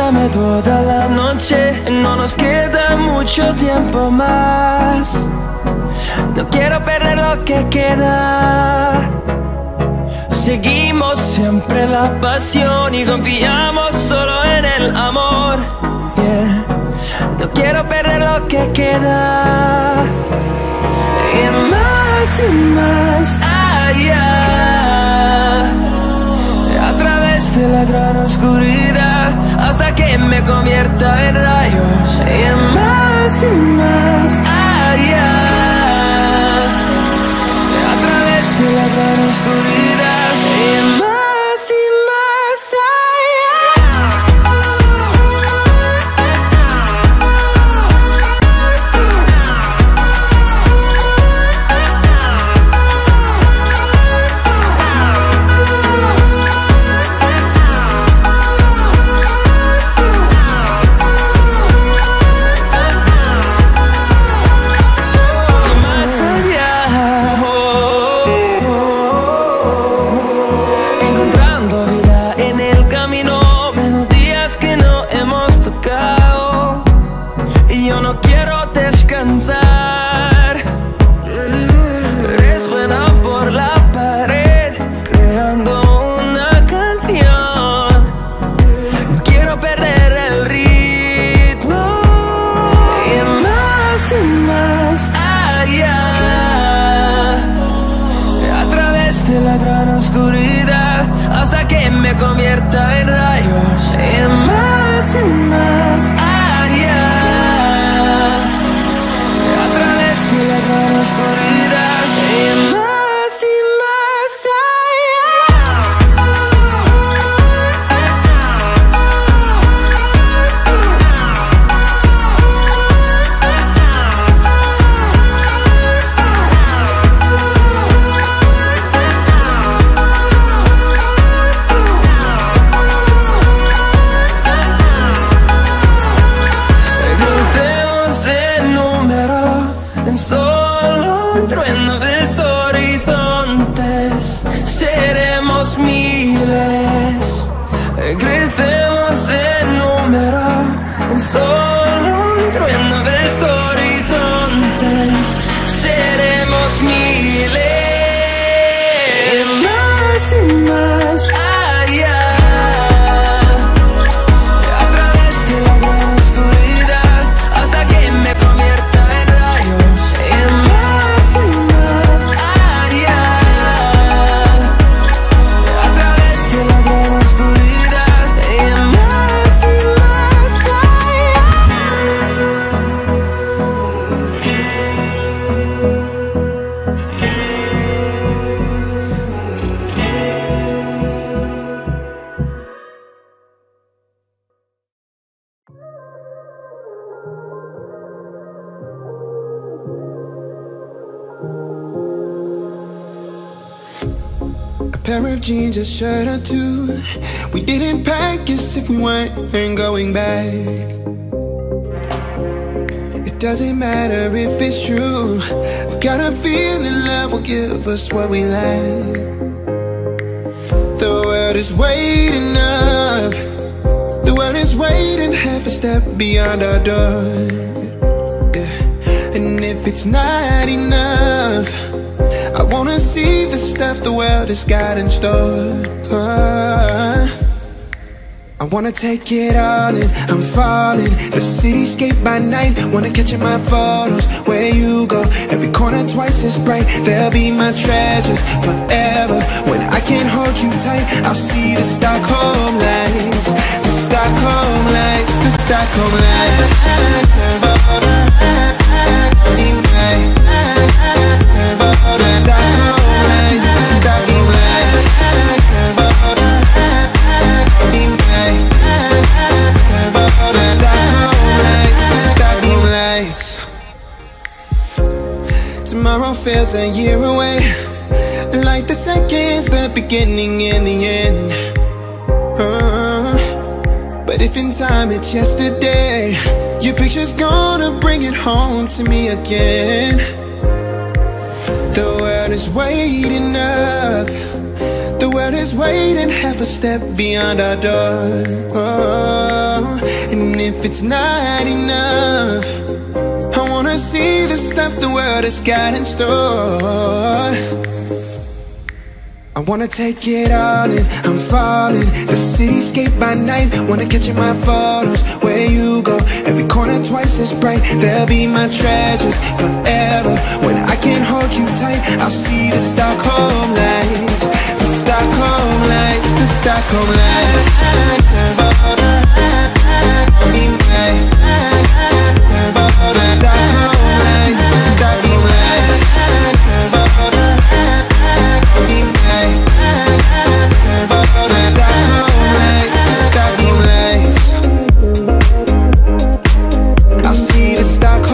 Dame toda la noche, no nos queda mucho tiempo más. No quiero perder lo que queda. Seguimos siempre la pasión y confiamos solo en el amor. Yeah. No quiero perder lo que queda. Y más allá, a través de la gran oscuridad, hasta que me convierta en rayos. Y más allá, a través de la gran oscuridad. Y más convierta en rayos. Y más allá, a través de la gran oscuridad. Y más allá. Seremos miles, crecemos en número, en solo un trueno de horizontes. Seremos miles, más allá, a través de la gran oscuridad, hasta que me convierta en rayos. Y más allá, pair of jeans, a shirt or two. We didn't pack as if we weren't going back. It doesn't matter if it's true. I've got a feeling love will give us what we lack. The world is waiting up. The world is waiting half a step beyond our door. Yeah. And if it's not enough, I wanna see the stuff the world has got in store. I wanna take it all in, I'm falling. The cityscape by night, wanna catch in my photos. Where you go, every corner twice as bright. They'll be my treasures forever. When I can't hold you tight, I'll see the Stockholm lights. The Stockholm lights, the Stockholm lights. Tomorrow feels a year away, like the seconds, the beginning and the end. But if in time it's yesterday, your picture's gonna bring it home to me again. The world is waiting up. The world world is waiting half a step beyond our door. Oh, and if it's not enough, I wanna see the stuff the world has got in store. I wanna take it all in, I'm falling. The cityscape by night, wanna catch in my photos. Where you go, every corner twice as bright. They'll be my treasures forever. When I can't hold you tight, I'll see the Stockholm lights. The Stockholm lights, the Stockholm lights. The Stockholm lights, the Stockholm lights. I'll see the Stockholm